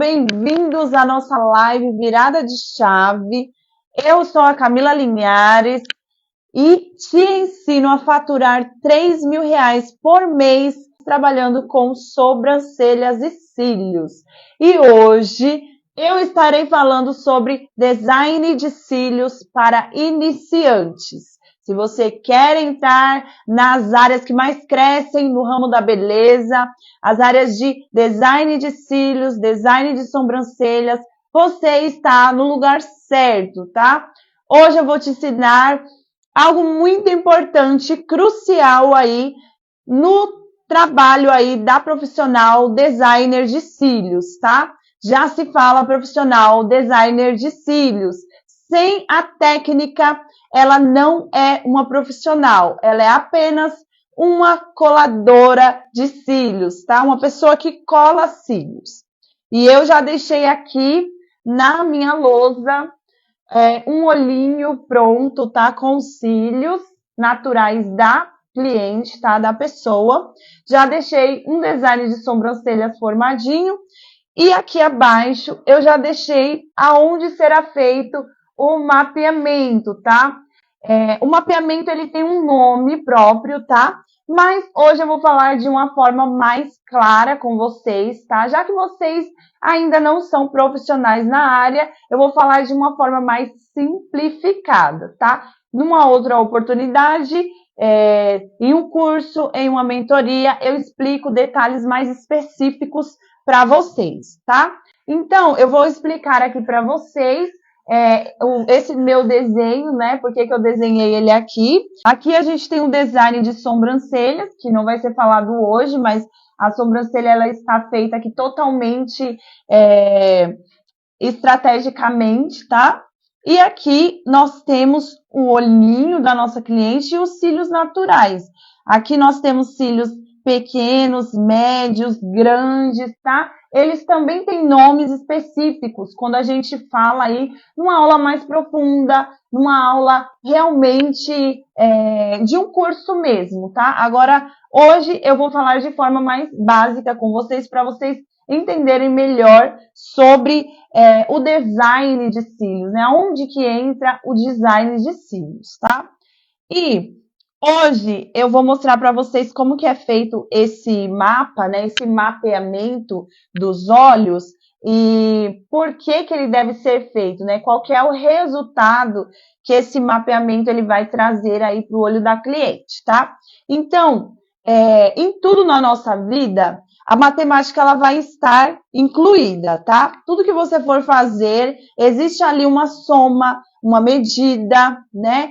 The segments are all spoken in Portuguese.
bem-vindos à nossa live Virada de Chave. Eu sou a Camila Linhares e te ensino a faturar R$ 3.000 por mês trabalhando com sobrancelhas e cílios. E hoje eu estarei falando sobre design de cílios para iniciantes. Se você quer entrar nas áreas que mais crescem no ramo da beleza, as áreas de design de cílios, design de sobrancelhas, você está no lugar certo, tá? Hoje eu vou te ensinar algo muito importante, crucial aí no trabalho aí da profissional designer de cílios, tá? Já se fala profissional designer de cílios. Sem a técnica, ela não é uma profissional, ela é apenas uma coladora de cílios, tá? Uma pessoa que cola cílios. E eu já deixei aqui na minha lousa um olhinho pronto, tá? Com cílios naturais da cliente, tá? Da pessoa. Já deixei um design de sobrancelhas formadinho. E aqui abaixo eu já deixei aonde será feito o mapeamento, tá? O mapeamento ele tem um nome próprio, tá? Mas hoje eu vou falar de uma forma mais clara com vocês, tá? Já que vocês ainda não são profissionais na área, eu vou falar de uma forma mais simplificada, tá? Numa outra oportunidade, em um curso, em uma mentoria, eu explico detalhes mais específicos para vocês, tá? Então, eu vou explicar aqui para vocês esse meu desenho, né? Por que eu desenhei ele aqui? Aqui a gente tem um design de sobrancelhas, que não vai ser falado hoje, mas a sobrancelha ela está feita aqui totalmente estrategicamente, tá? E aqui nós temos o olhinho da nossa cliente e os cílios naturais. Aqui nós temos cílios pequenos, médios, grandes, tá? Eles também têm nomes específicos, quando a gente fala aí numa aula mais profunda, numa aula realmente de um curso mesmo, tá? Agora, hoje eu vou falar de forma mais básica com vocês, para vocês entenderem melhor sobre o design de cílios, né? Onde que entra o design de cílios, tá? E hoje eu vou mostrar para vocês como que é feito esse mapa, né? Esse mapeamento dos olhos e por que que ele deve ser feito, né? Qual que é o resultado que esse mapeamento ele vai trazer aí para o olho da cliente, tá? Então, em tudo na nossa vida, a matemática ela vai estar incluída, tá? Tudo que você for fazer, existe ali uma soma, uma medida, né?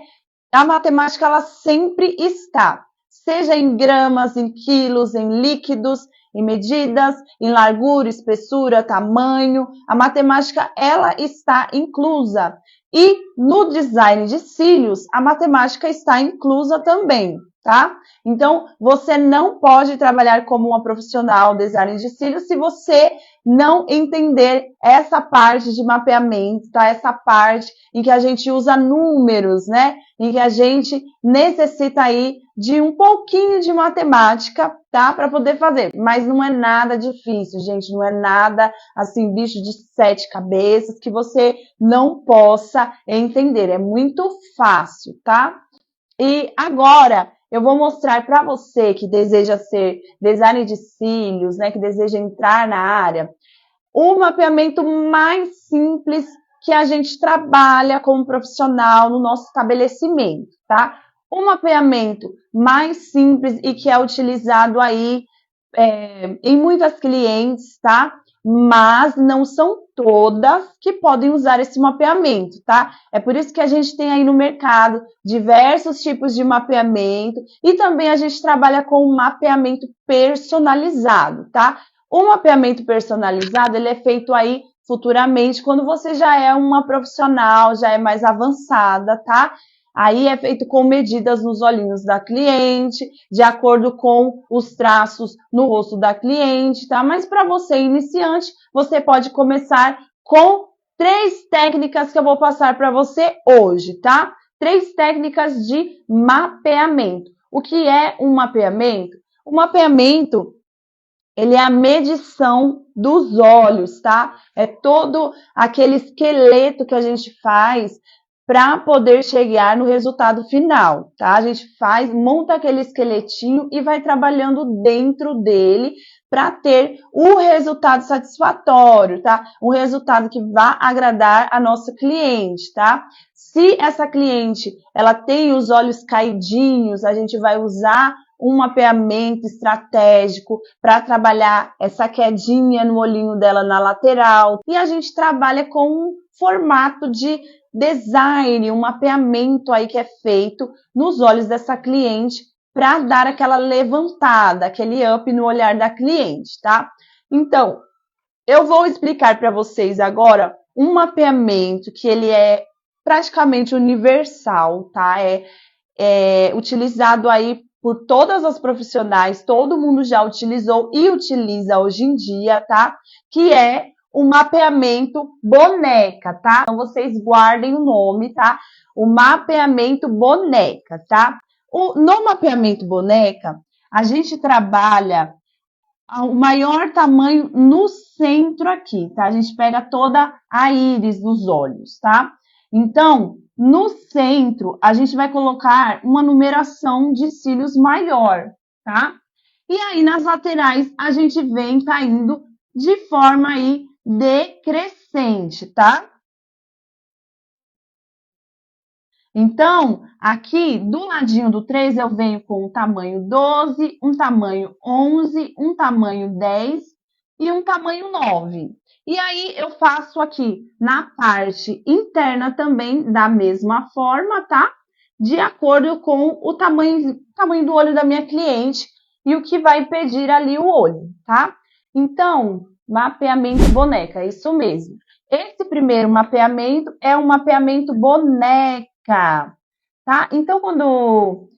A matemática ela sempre está, seja em gramas, em quilos, em líquidos, em medidas, em largura, espessura, tamanho. A matemática ela está inclusa. E no design de cílios, a matemática está inclusa também, tá? Então, você não pode trabalhar como uma profissional design de cílios se você não entender essa parte de mapeamento, tá? Essa parte em que a gente usa números, né? Em que a gente necessita aí de um pouquinho de matemática, tá? Para poder fazer. Mas não é nada difícil, gente. Não é nada, assim, bicho de 7 cabeças que você não possa entender. É muito fácil, tá? E agora eu vou mostrar para você que deseja ser designer de cílios, né? Que deseja entrar na área, o mapeamento mais simples que a gente trabalha como profissional no nosso estabelecimento, tá? O mapeamento mais simples e que é utilizado aí em muitas clientes, tá? Mas não são todas que podem usar esse mapeamento, tá? É por isso que a gente tem aí no mercado diversos tipos de mapeamento e também a gente trabalha com um mapeamento personalizado, tá? O mapeamento personalizado, ele é feito aí futuramente, quando você já é uma profissional, já é mais avançada, tá? Aí é feito com medidas nos olhinhos da cliente, de acordo com os traços no rosto da cliente, tá? Mas para você iniciante, você pode começar com 3 técnicas que eu vou passar para você hoje, tá? 3 técnicas de mapeamento. O que é um mapeamento? O mapeamento ele é a medição dos olhos, tá? É todo aquele esqueleto que a gente faz para poder chegar no resultado final, tá? A gente monta aquele esqueletinho e vai trabalhando dentro dele para ter o resultado satisfatório, tá? Um resultado que vá agradar a nossa cliente, tá? Se essa cliente, ela tem os olhos caidinhos, a gente vai usar um mapeamento estratégico para trabalhar essa quedinha no olhinho dela na lateral. E a gente trabalha com um formato de design, um mapeamento aí que é feito nos olhos dessa cliente para dar aquela levantada, aquele up no olhar da cliente, tá? Então, eu vou explicar para vocês agora um mapeamento que ele é praticamente universal, tá? É utilizado aí por todas as profissionais, todo mundo já utilizou e utiliza hoje em dia, tá? Que é o mapeamento boneca, tá? Então, vocês guardem o nome, tá? O mapeamento boneca, tá? No mapeamento boneca, a gente trabalha o maior tamanho no centro aqui, tá? A gente pega toda a íris dos olhos, tá? Então, no centro, a gente vai colocar uma numeração de cílios maior, tá? E aí, nas laterais, a gente vem caindo de forma aí decrescente, tá? Então, aqui do ladinho do 3, eu venho com um tamanho 12, um tamanho 11, um tamanho 10 e um tamanho 9. E aí, eu faço aqui na parte interna também da mesma forma, tá? De acordo com o tamanho do olho da minha cliente e o que vai pedir ali o olho, tá? Então, mapeamento boneca, isso mesmo. Esse primeiro mapeamento é um mapeamento boneca, tá? Então, quando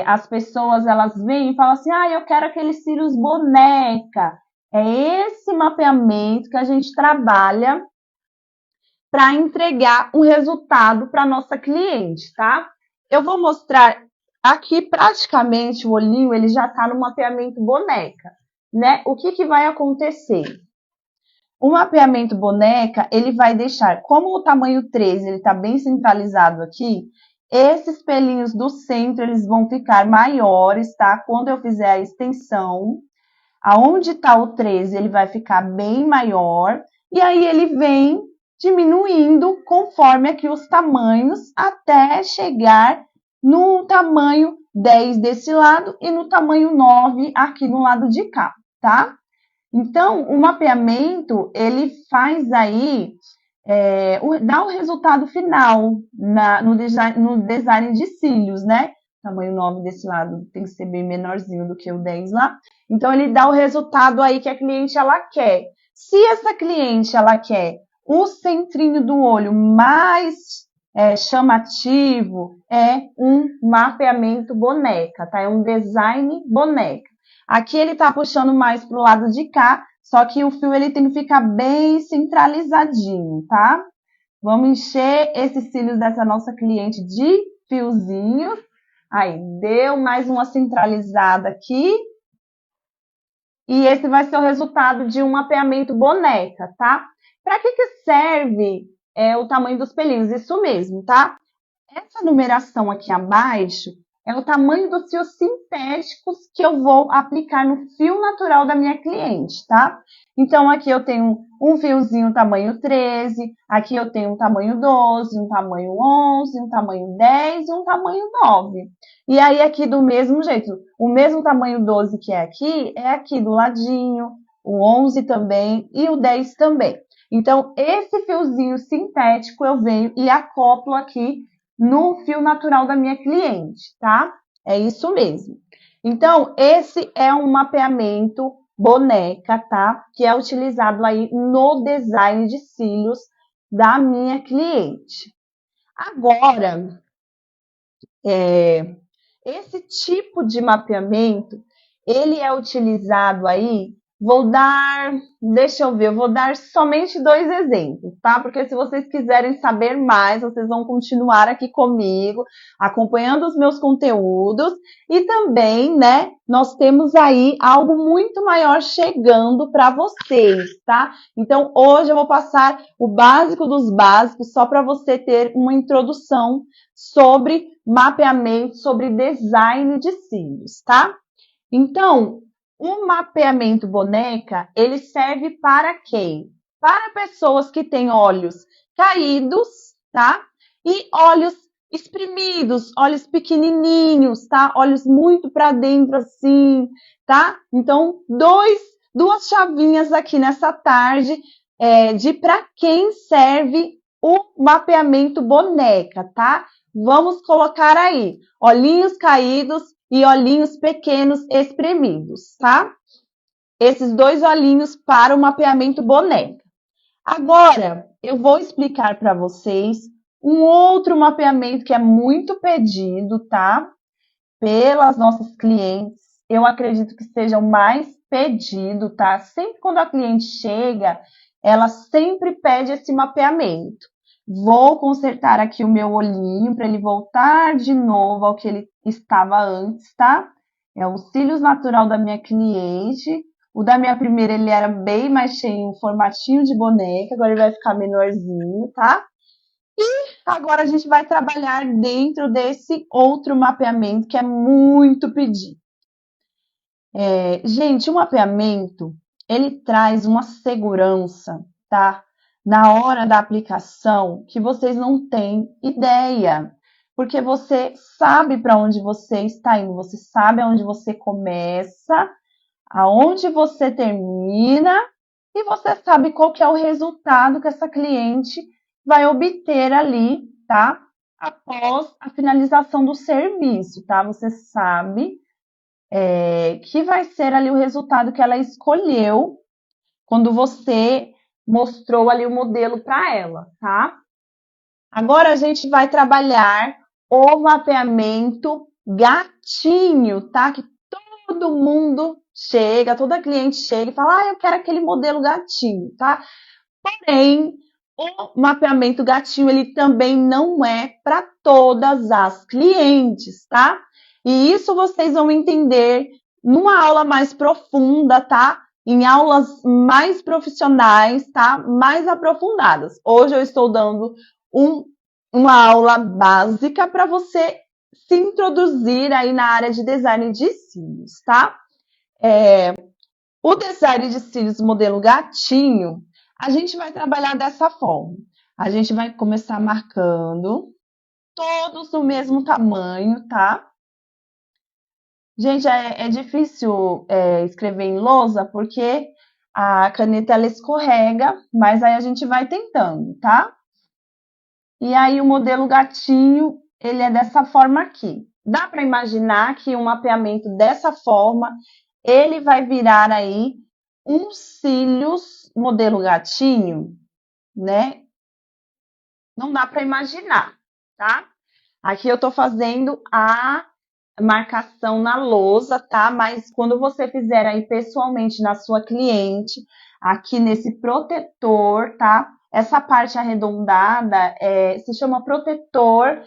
as pessoas elas vêm e falam assim, eu quero aqueles cílios boneca, é esse mapeamento que a gente trabalha para entregar um resultado para nossa cliente, tá? Eu vou mostrar aqui praticamente o olhinho, ele já está no mapeamento boneca, né? O que vai acontecer? O mapeamento boneca, ele vai deixar, como o tamanho 13, ele está bem centralizado aqui, esses pelinhos do centro, eles vão ficar maiores, tá? Quando eu fizer a extensão, aonde está o 13, ele vai ficar bem maior, e aí ele vem diminuindo conforme aqui os tamanhos, até chegar no tamanho 10 desse lado e no tamanho 9 aqui no lado de cá, tá? Então, o mapeamento, ele faz aí, dá o resultado final no design de cílios, né? O tamanho 9 desse lado tem que ser bem menorzinho do que o 10 lá. Então, ele dá o resultado aí que a cliente, ela quer. Se essa cliente, ela quer o centrinho do olho mais chamativo, é um mapeamento boneca, tá? É um design boneca. Aqui ele tá puxando mais pro lado de cá, só que o fio ele tem que ficar bem centralizadinho, tá? Vamos encher esses cílios dessa nossa cliente de fiozinhos. Aí, deu mais uma centralizada aqui. E esse vai ser o resultado de um mapeamento boneca, tá? Para que serve o tamanho dos pelinhos? Isso mesmo, tá? Essa numeração aqui abaixo é o tamanho dos fios sintéticos que eu vou aplicar no fio natural da minha cliente, tá? Então, aqui eu tenho um fiozinho tamanho 13, aqui eu tenho um tamanho 12, um tamanho 11, um tamanho 10 e um tamanho 9. E aí, aqui do mesmo jeito, o mesmo tamanho 12 que é aqui do ladinho, o 11 também e o 10 também. Então, esse fiozinho sintético eu venho e acoplo aqui no fio natural da minha cliente, tá? É isso mesmo. Então, esse é um mapeamento boneca, tá? Que é utilizado aí no design de cílios da minha cliente. Agora, esse tipo de mapeamento, ele é utilizado aí Deixa eu ver, eu vou dar somente 2 exemplos, tá? Porque se vocês quiserem saber mais, vocês vão continuar aqui comigo, acompanhando os meus conteúdos e também, né, nós temos aí algo muito maior chegando para vocês, tá? Então, hoje eu vou passar o básico dos básicos só para você ter uma introdução sobre mapeamento, sobre design de cílios, tá? Então, o mapeamento boneca, ele serve para quem? Para pessoas que têm olhos caídos, tá? E olhos exprimidos, olhos pequenininhos, tá? Olhos muito para dentro assim, tá? Então, duas chavinhas aqui nessa tarde de para quem serve o mapeamento boneca, tá? Vamos colocar aí, olhinhos caídos e olhinhos pequenos espremidos, tá? Esses 2 olhinhos para o mapeamento boneca. Agora, eu vou explicar para vocês um outro mapeamento que é muito pedido, tá? Pelas nossas clientes. Eu acredito que seja o mais pedido, tá? Sempre quando a cliente chega, ela sempre pede esse mapeamento. Vou consertar aqui o meu olhinho para ele voltar de novo ao que ele estava antes, tá? É o cílios natural da minha cliente. O da minha primeira, ele era bem mais cheio, um formatinho de boneca. Agora ele vai ficar menorzinho, tá? Agora a gente vai trabalhar dentro desse outro mapeamento que é muito pedido. Gente, o mapeamento, ele traz uma segurança, tá? Na hora da aplicação que vocês não têm ideia, porque você sabe para onde você está indo, você sabe aonde você começa, aonde você termina e você sabe qual que é o resultado que essa cliente vai obter ali, tá? Após a finalização do serviço, tá? Você sabe que vai ser ali o resultado que ela escolheu quando você mostrou ali o modelo para ela, tá? Agora a gente vai trabalhar o mapeamento gatinho, tá? Que todo mundo chega, toda cliente chega e fala, eu quero aquele modelo gatinho, tá? Porém, o mapeamento gatinho, ele também não é para todas as clientes, tá? E isso vocês vão entender numa aula mais profunda, tá? Em aulas mais profissionais, tá? Mais aprofundadas. Hoje eu estou dando uma aula básica para você se introduzir aí na área de design de cílios, tá? O design de cílios modelo gatinho, a gente vai trabalhar dessa forma. A gente vai começar marcando todos do mesmo tamanho, tá? Gente, é difícil escrever em lousa porque a caneta ela escorrega, mas aí a gente vai tentando, tá? E aí o modelo gatinho, ele é dessa forma aqui. Dá para imaginar que um mapeamento dessa forma, ele vai virar aí uns cílios modelo gatinho, né? Não dá para imaginar, tá? Aqui eu tô fazendo a marcação na lousa, tá? Mas quando você fizer aí pessoalmente na sua cliente, aqui nesse protetor, tá? Essa parte arredondada se chama protetor,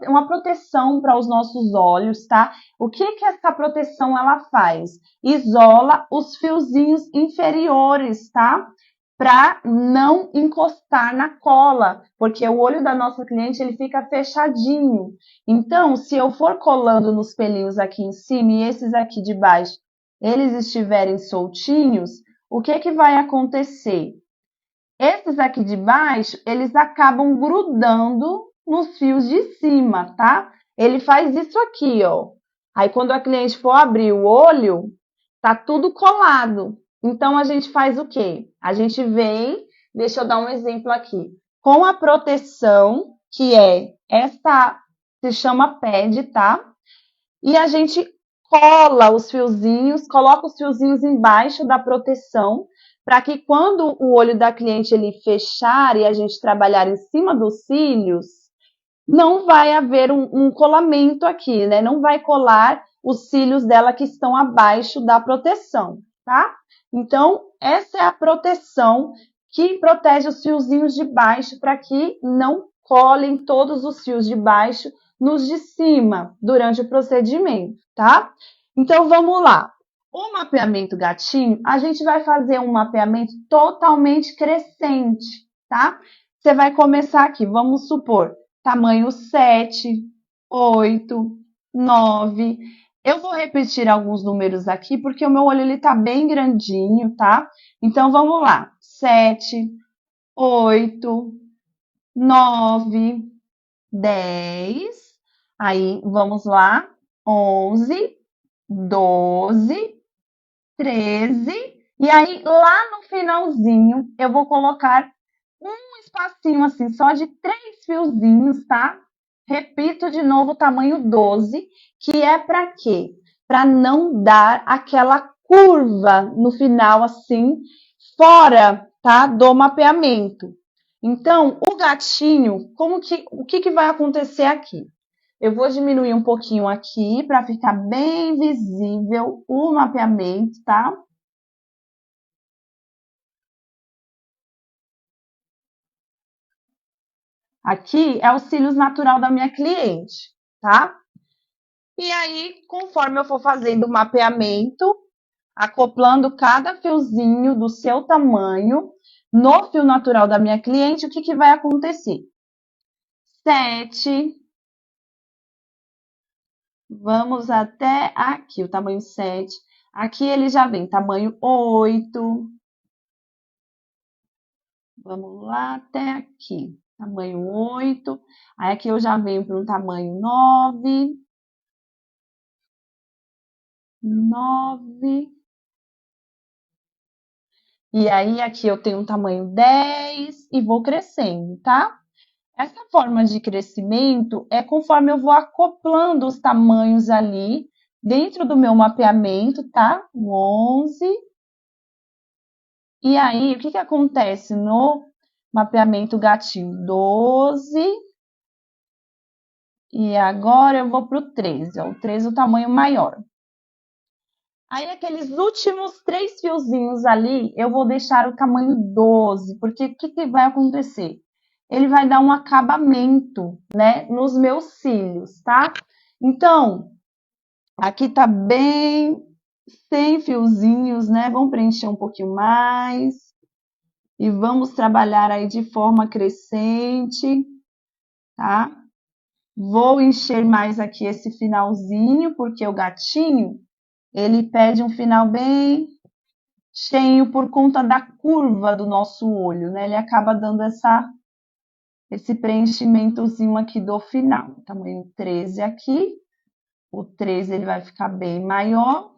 uma proteção para os nossos olhos, tá? O que que essa proteção ela faz? Isola os fiozinhos inferiores, tá? Para não encostar na cola, porque o olho da nossa cliente ele fica fechadinho. Então, se eu for colando nos pelinhos aqui em cima e esses aqui de baixo, eles estiverem soltinhos, o que que vai acontecer? Esses aqui de baixo, eles acabam grudando nos fios de cima, tá? Ele faz isso aqui, ó. Aí, quando a cliente for abrir o olho, tá tudo colado. Então, a gente faz o quê? A gente vem, deixa eu dar um exemplo aqui, com a proteção, que é essa, se chama pad, tá? E a gente cola os fiozinhos, coloca os fiozinhos embaixo da proteção, para que quando o olho da cliente ele fechar e a gente trabalhar em cima dos cílios, não vai haver um colamento aqui, né? Não vai colar os cílios dela que estão abaixo da proteção, tá? Então, essa é a proteção que protege os fiozinhos de baixo para que não colhem todos os fios de baixo nos de cima durante o procedimento, tá? Então, vamos lá. O mapeamento gatinho, a gente vai fazer um mapeamento totalmente crescente, tá? Você vai começar aqui, vamos supor, tamanho 7, 8, 9. Eu vou repetir alguns números aqui, porque o meu olho ele tá bem grandinho, tá? Então, vamos lá. 7, 8, 9, 10. Aí, vamos lá. 11, 12, 13. E aí, lá no finalzinho, eu vou colocar um espacinho assim, só de 3 fiozinhos, tá? Repito de novo o tamanho 12, que é para quê? Para não dar aquela curva no final assim, fora, tá? Do mapeamento. Então, o gatinho, o que vai acontecer aqui? Eu vou diminuir um pouquinho aqui para ficar bem visível o mapeamento, tá? Aqui é o cílios natural da minha cliente, tá? E aí, conforme eu for fazendo o mapeamento, acoplando cada fiozinho do seu tamanho no fio natural da minha cliente, o que vai acontecer? 7, vamos até aqui, o tamanho 7. Aqui ele já vem tamanho 8. Vamos lá até aqui, tamanho 8. Aí aqui eu já venho para um tamanho 9. 9. E aí aqui eu tenho um tamanho 10 e vou crescendo, tá? Essa forma de crescimento é conforme eu vou acoplando os tamanhos ali dentro do meu mapeamento, tá? O 11. E aí, o que acontece no mapeamento gatinho? 12. E agora eu vou para o 13. Ó, o 13 é o tamanho maior. Aí, aqueles últimos 3 fiozinhos ali, eu vou deixar o tamanho 12, porque o que vai acontecer? Ele vai dar um acabamento, né, nos meus cílios, tá? Então, aqui tá bem sem fiozinhos, né? Vamos preencher um pouquinho mais. E vamos trabalhar aí de forma crescente, tá? Vou encher mais aqui esse finalzinho, porque o gatinho, ele pede um final bem cheio por conta da curva do nosso olho, né? Ele acaba dando esse preenchimentozinho aqui do final. Tamanho 13 aqui. O 13 ele vai ficar bem maior.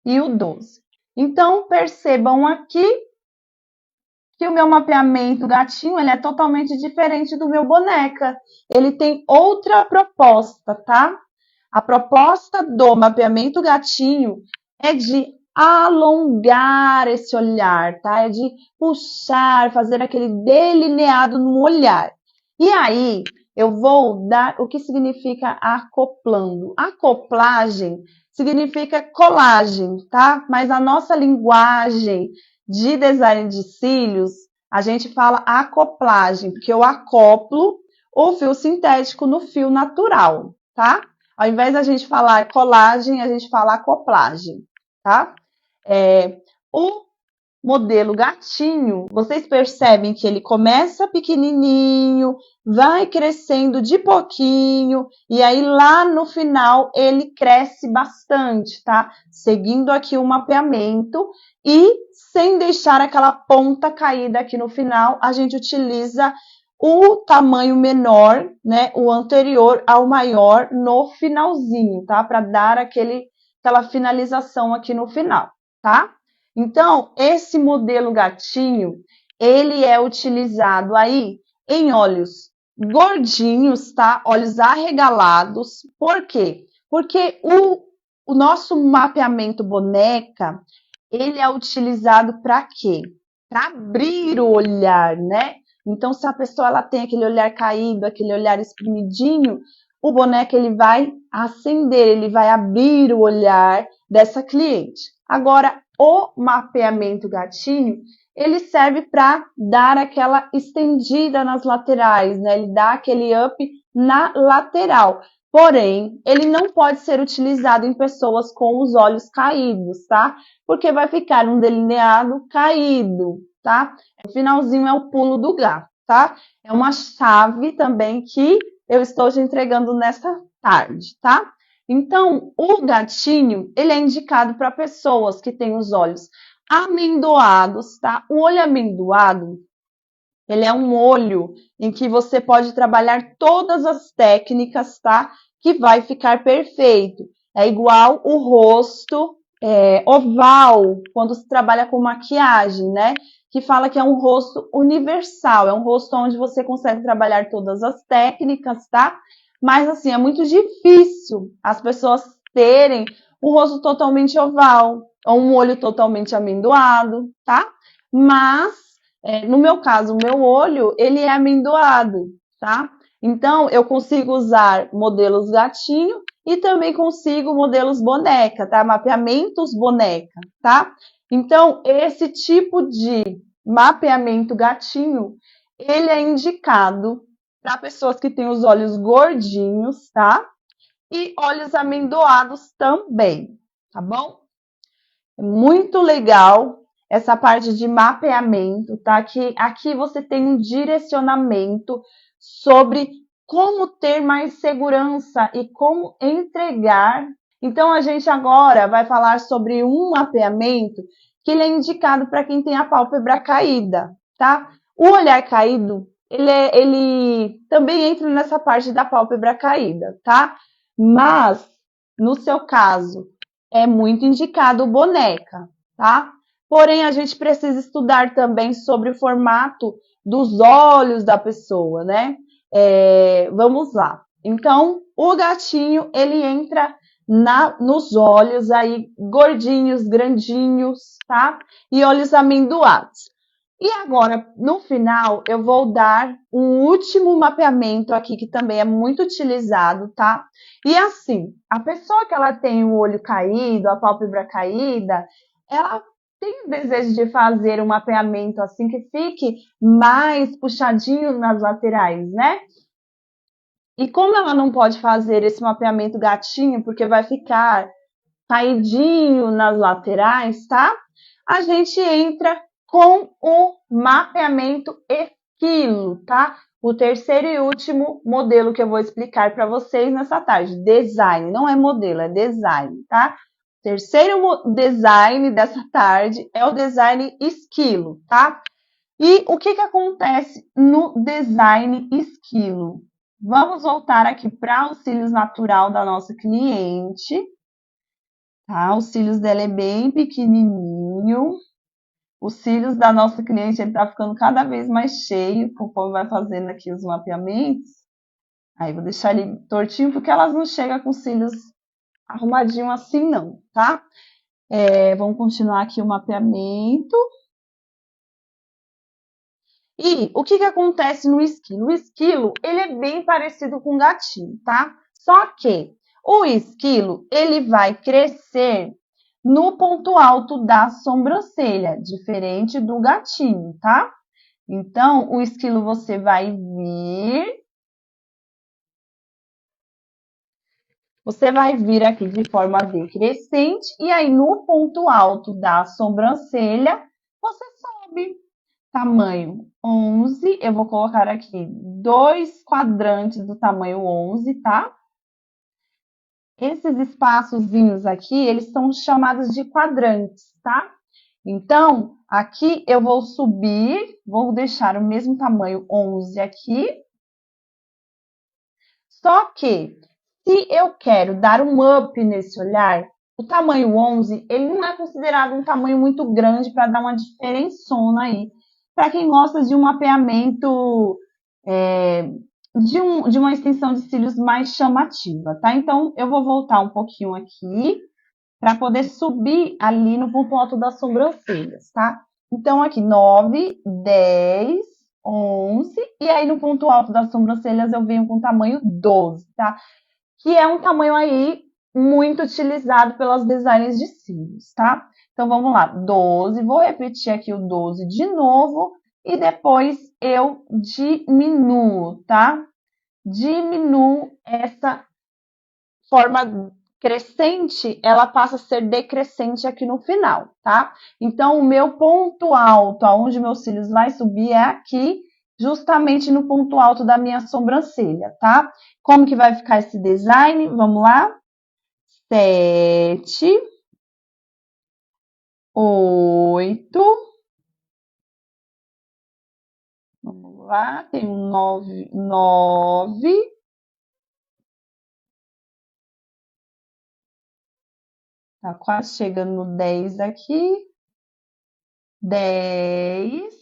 E o 12. Então, percebam aqui que o meu mapeamento gatinho, ele é totalmente diferente do meu boneca. Ele tem outra proposta, tá? A proposta do mapeamento gatinho é de alongar esse olhar, tá? É de puxar, fazer aquele delineado no olhar. E aí, eu vou dar o que significa acoplando. Acoplagem significa colagem, tá? Mas a nossa linguagem de design de cílios, a gente fala acoplagem, porque eu acoplo o fio sintético no fio natural, tá? Ao invés da gente falar colagem, a gente fala acoplagem, tá? O modelo gatinho, vocês percebem que ele começa pequenininho, vai crescendo de pouquinho, e aí lá no final ele cresce bastante, tá? Seguindo aqui o mapeamento e sem deixar aquela ponta caída aqui no final, a gente utiliza o tamanho menor, né, o anterior ao maior no finalzinho, tá? Para dar aquela finalização aqui no final, tá? Então, esse modelo gatinho, ele é utilizado aí em olhos gordinhos, tá? Olhos arregalados. Por quê? Porque o nosso mapeamento boneca, ele é utilizado para quê? Para abrir o olhar, né? Então, se a pessoa ela tem aquele olhar caído, aquele olhar espremidinho, o boneco ele vai acender, ele vai abrir o olhar dessa cliente. Agora, o mapeamento gatinho, ele serve para dar aquela estendida nas laterais, né? Ele dá aquele up na lateral. Porém, ele não pode ser utilizado em pessoas com os olhos caídos, tá? Porque vai ficar um delineado caído, tá? O finalzinho é o pulo do gato, tá? É uma chave também que eu estou te entregando nessa tarde, tá? Então, o gatinho, ele é indicado para pessoas que têm os olhos amendoados, tá? O olho amendoado, ele é um olho em que você pode trabalhar todas as técnicas, tá? Que vai ficar perfeito. É igual o rosto oval, quando se trabalha com maquiagem, né? Que fala que é um rosto universal, é um rosto onde você consegue trabalhar todas as técnicas, tá? Mas, assim, é muito difícil as pessoas terem um rosto totalmente oval, ou um olho totalmente amendoado, tá? Mas, no meu caso, o meu olho, ele é amendoado, tá? Então, eu consigo usar modelos gatinho e também consigo modelos boneca, tá? Mapeamentos boneca, tá? Então, esse tipo de mapeamento gatinho, ele é indicado para pessoas que têm os olhos gordinhos, tá? E olhos amendoados também, tá bom? É muito legal essa parte de mapeamento, tá? Que aqui você tem um direcionamento sobre como ter mais segurança e como entregar. Então, a gente agora vai falar sobre um mapeamento que ele é indicado para quem tem a pálpebra caída, tá? O olhar caído, ele também entra nessa parte da pálpebra caída, tá? Mas, no seu caso, é muito indicado o boneca, tá? Porém, a gente precisa estudar também sobre o formato dos olhos da pessoa, né? Vamos lá. Então, o gatinho, ele entra nos olhos aí, gordinhos, grandinhos, tá? E olhos amendoados. E agora, no final, eu vou dar um último mapeamento aqui, que também é muito utilizado, tá? E assim, a pessoa que ela tem o olho caído, a pálpebra caída, ela tem o desejo de fazer um mapeamento assim que fique mais puxadinho nas laterais, né? E como ela não pode fazer esse mapeamento gatinho, porque vai ficar caidinho nas laterais, tá? A gente entra com o mapeamento esquilo, tá? O terceiro e último modelo que eu vou explicar para vocês nessa tarde. Design, não é modelo, é design, tá? O terceiro design dessa tarde é o design esquilo, tá? E o que acontece no design esquilo? Vamos voltar aqui para os cílios natural da nossa cliente. Tá? Os cílios dela é bem pequenininho. Os cílios da nossa cliente ele tá ficando cada vez mais cheio conforme vai fazendo aqui os mapeamentos. Aí vou deixar ele tortinho porque elas não chegam com cílios arrumadinho assim não, tá? Vamos continuar aqui o mapeamento. E o que acontece no esquilo? O esquilo, ele é bem parecido com o gatinho, tá? Só que o esquilo, ele vai crescer no ponto alto da sobrancelha, diferente do gatinho, tá? Então, o esquilo você vai vir aqui de forma decrescente e aí no ponto alto da sobrancelha, você sobe. Tamanho 11, eu vou colocar aqui 2 quadrantes do tamanho 11, tá? Esses espaçozinhos aqui, eles são chamados de quadrantes, tá? Então, aqui eu vou subir, vou deixar o mesmo tamanho 11 aqui. Só que, se eu quero dar um up nesse olhar, o tamanho 11, ele não é considerado um tamanho muito grande para dar uma diferençona aí. Para quem gosta de um mapeamento de uma extensão de cílios mais chamativa, tá? Então, eu vou voltar um pouquinho aqui para poder subir ali no ponto alto das sobrancelhas, tá? Então, aqui 9, 10, 11, e aí no ponto alto das sobrancelhas eu venho com o tamanho 12, tá? Que é um tamanho aí muito utilizado pelas designers de cílios, tá? Então, vamos lá, 12, vou repetir aqui o 12 de novo e depois eu diminuo, tá? Diminuo essa forma crescente, ela passa a ser decrescente aqui no final, tá? Então, o meu ponto alto, aonde meus cílios vai subir, é aqui, justamente no ponto alto da minha sobrancelha, tá? Como que vai ficar esse design? Vamos lá? 7, 8, vamos lá, tem um 9, 9, tá quase chegando no 10 aqui, 10,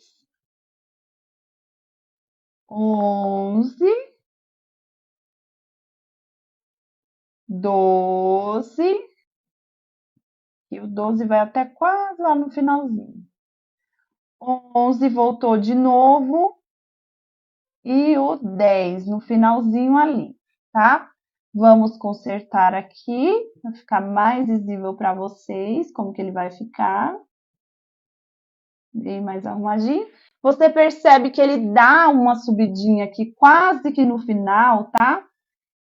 11, 12, e o 12 vai até quase lá no finalzinho. 11 voltou de novo e o 10 no finalzinho ali, tá? Vamos consertar aqui para ficar mais visível para vocês como que ele vai ficar. Bem mais arrumadinho. Você percebe que ele dá uma subidinha aqui quase que no final, tá?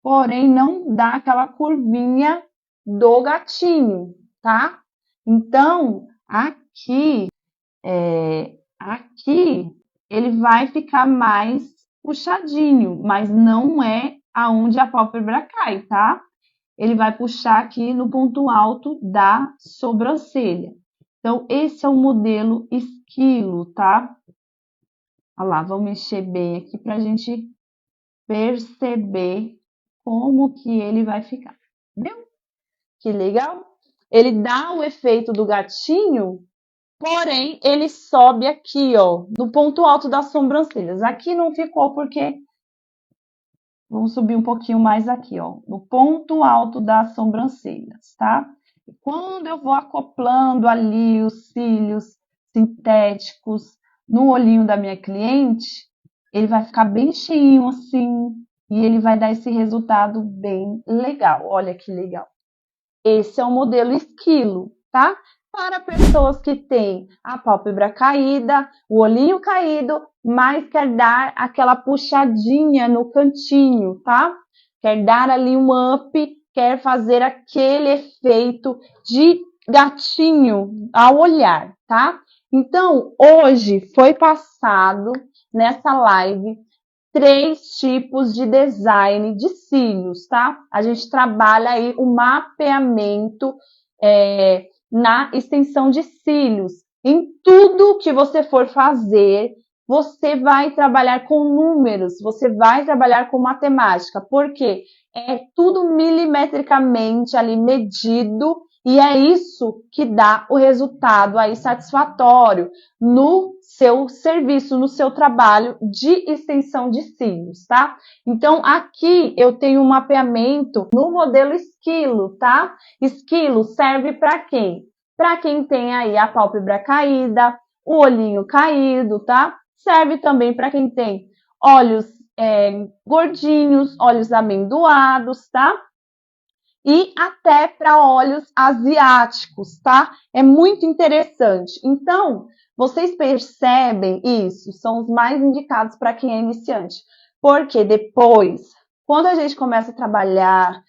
Porém, não dá aquela curvinha do gatinho, tá? Então, aqui ele vai ficar mais puxadinho, mas não é aonde a pálpebra cai, tá? Ele vai puxar aqui no ponto alto da sobrancelha. Então, esse é o modelo esquilo, tá? Olha lá, vamos mexer bem aqui pra gente perceber como que ele vai ficar. Viu? Que legal? Ele dá o efeito do gatinho, porém, ele sobe aqui, ó, no ponto alto das sobrancelhas. Aqui não ficou porque... Vamos subir um pouquinho mais aqui, ó, no ponto alto das sobrancelhas, tá? E quando eu vou acoplando ali os cílios sintéticos no olhinho da minha cliente, ele vai ficar bem cheinho assim, e ele vai dar esse resultado bem legal. Olha que legal. Esse é o modelo esquilo, tá? Para pessoas que têm a pálpebra caída, o olhinho caído, mas quer dar aquela puxadinha no cantinho, tá? Quer dar ali um up, quer fazer aquele efeito de gatinho ao olhar, tá? Então, hoje foi passado nessa live 3 tipos de design de cílios, tá? A gente trabalha aí o mapeamento na extensão de cílios. Em tudo que você for fazer, você vai trabalhar com números, você vai trabalhar com matemática, porque é tudo milimetricamente ali medido e é isso que dá o resultado aí satisfatório no seu serviço, no seu trabalho de extensão de cílios, tá? Então, aqui eu tenho um mapeamento no modelo esquilo, tá? Esquilo serve para quem? Para quem tem aí a pálpebra caída, o olhinho caído, tá? Serve também para quem tem olhos gordinhos, olhos amendoados, tá? E até para olhos asiáticos, tá? É muito interessante. Então, vocês percebem isso? São os mais indicados para quem é iniciante. Porque depois, quando a gente começa a trabalhar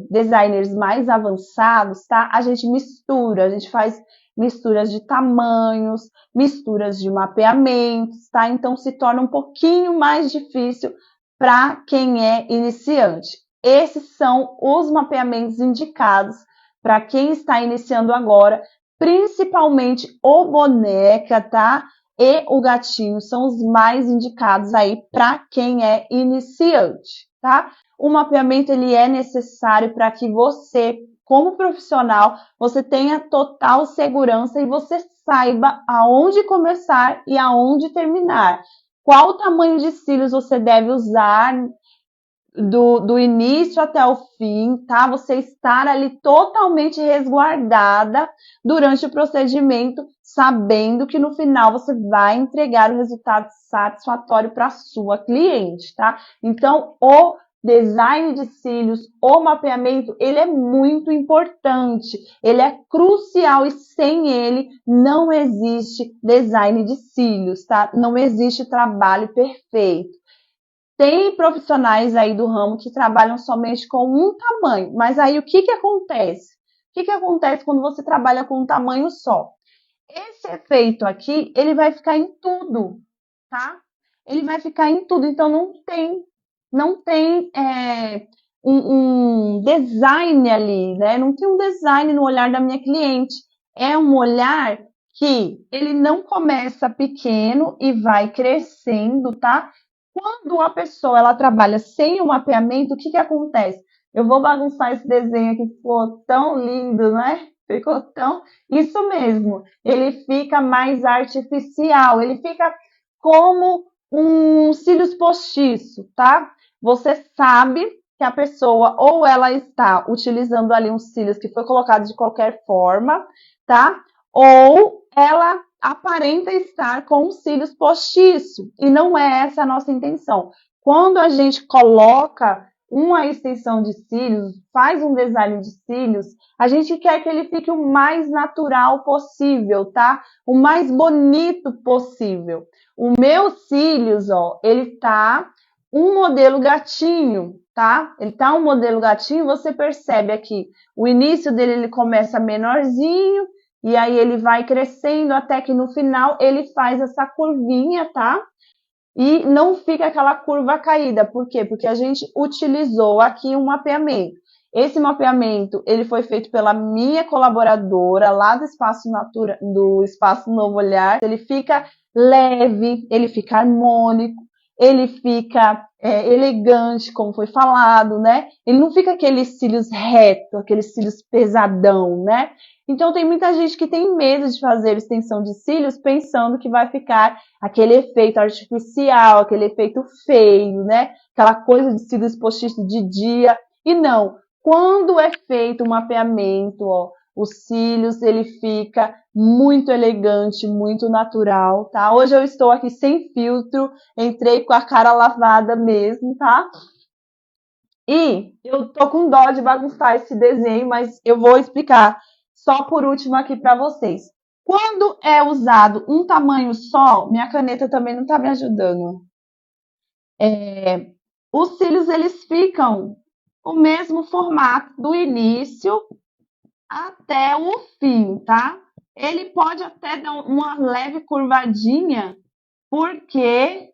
designers mais avançados, tá? A gente mistura, a gente faz misturas de tamanhos, misturas de mapeamentos, tá? Então, se torna um pouquinho mais difícil para quem é iniciante. Esses são os mapeamentos indicados para quem está iniciando agora, principalmente o boneca, tá? E o gatinho são os mais indicados aí para quem é iniciante, tá? O mapeamento ele é necessário para que você, como profissional, você tenha total segurança e você saiba aonde começar e aonde terminar. Qual tamanho de cílios você deve usar do início até o fim, tá? Você estar ali totalmente resguardada durante o procedimento, sabendo que no final você vai entregar o resultado satisfatório para a sua cliente, tá? Então, o design de cílios, o mapeamento, ele é muito importante, ele é crucial e sem ele não existe design de cílios, tá? Não existe trabalho perfeito. Tem profissionais aí do ramo que trabalham somente com um tamanho, mas aí o que acontece? O que acontece quando você trabalha com um tamanho só? Esse efeito aqui, ele vai ficar em tudo, tá? Ele vai ficar em tudo, então não tem um design ali, né? Não tem um design no olhar da minha cliente. É um olhar que ele não começa pequeno e vai crescendo, tá? Quando a pessoa ela trabalha sem o mapeamento, o que acontece? Eu vou bagunçar esse desenho aqui, ficou tão lindo, né? Ficou tão... Isso mesmo, ele fica mais artificial, ele fica como um cílios postiço, tá? Você sabe que a pessoa ou ela está utilizando ali um cílios que foi colocado de qualquer forma, tá? Ou ela aparenta estar com um cílios postiço, e não é essa a nossa intenção. Quando a gente coloca uma extensão de cílios, faz um design de cílios, a gente quer que ele fique o mais natural possível, tá? O mais bonito possível. O meu cílios, ó, ele tá um modelo gatinho, tá? Ele tá um modelo gatinho, você percebe aqui, o início dele ele começa menorzinho, e aí ele vai crescendo até que no final ele faz essa curvinha, tá? E não fica aquela curva caída. Por quê? Porque a gente utilizou aqui um mapeamento. Esse mapeamento, ele foi feito pela minha colaboradora lá do Espaço Natura, do Espaço Novo Olhar. Ele fica leve, ele fica harmônico, ele fica elegante, como foi falado, né? Ele não fica aqueles cílios reto, aqueles cílios pesadão, né? Então tem muita gente que tem medo de fazer extensão de cílios pensando que vai ficar aquele efeito artificial, aquele efeito feio, né? Aquela coisa de cílios postiços de dia. E não, quando é feito o mapeamento, ó, os cílios, ele fica muito elegante, muito natural, tá? Hoje eu estou aqui sem filtro, entrei com a cara lavada mesmo, tá? E eu tô com dó de bagunçar esse desenho, mas eu vou explicar só por último aqui para vocês. Quando é usado um tamanho só, minha caneta também não tá me ajudando. Os cílios, eles ficam o mesmo formato do início até o fim, tá? Ele pode até dar uma leve curvadinha, porque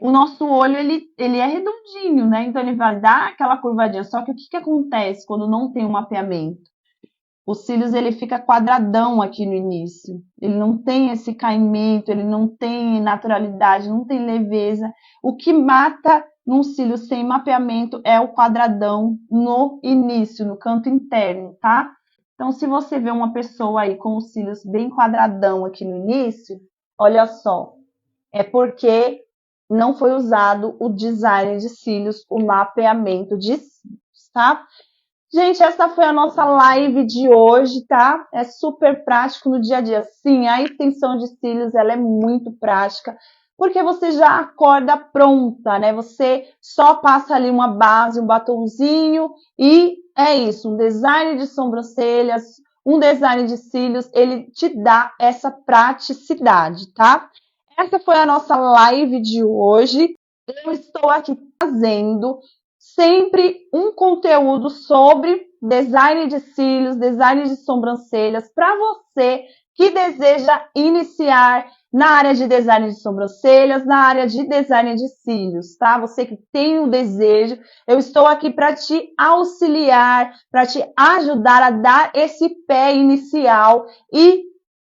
o nosso olho, ele é redondinho, né? Então, ele vai dar aquela curvadinha. Só que o que acontece quando não tem um mapeamento? Os cílios, ele fica quadradão aqui no início. Ele não tem esse caimento, ele não tem naturalidade, não tem leveza. O que mata num cílio sem mapeamento é o quadradão no início, no canto interno, tá? Então, se você vê uma pessoa aí com os cílios bem quadradão aqui no início, olha só, é porque não foi usado o design de cílios, o mapeamento de cílios, tá? Gente, essa foi a nossa live de hoje, tá? É super prático no dia a dia. Sim, a extensão de cílios, ela é muito prática, porque você já acorda pronta, né? Você só passa ali uma base, um batonzinho e é isso, um design de sobrancelhas, um design de cílios, ele te dá essa praticidade, tá? Essa foi a nossa live de hoje. Eu estou aqui fazendo sempre um conteúdo sobre design de cílios, design de sobrancelhas, para você que deseja iniciar na área de design de sobrancelhas, na área de design de cílios, tá? Você que tem um desejo, eu estou aqui para te auxiliar, para te ajudar a dar esse pé inicial e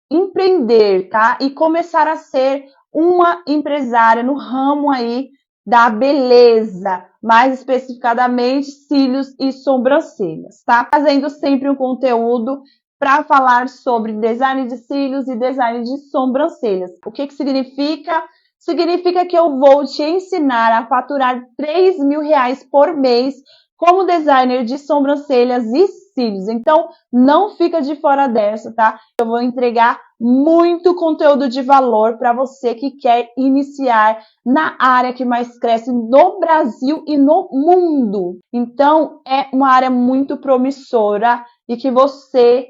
empreender, tá? E começar a ser uma empresária no ramo aí da beleza, mais especificadamente cílios e sobrancelhas, tá? Fazendo sempre um conteúdo para falar sobre design de cílios e design de sobrancelhas. O que significa? Significa que eu vou te ensinar a faturar R$3.000 por mês como designer de sobrancelhas e cílios. Então, não fica de fora dessa, tá? Eu vou entregar muito conteúdo de valor para você que quer iniciar na área que mais cresce no Brasil e no mundo. Então, é uma área muito promissora e que você,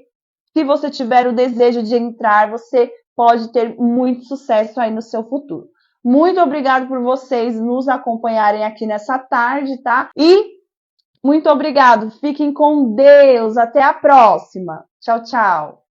se você tiver o desejo de entrar, você pode ter muito sucesso aí no seu futuro. Muito obrigado por vocês nos acompanharem aqui nessa tarde, tá? E muito obrigado. Fiquem com Deus. Até a próxima. Tchau, tchau.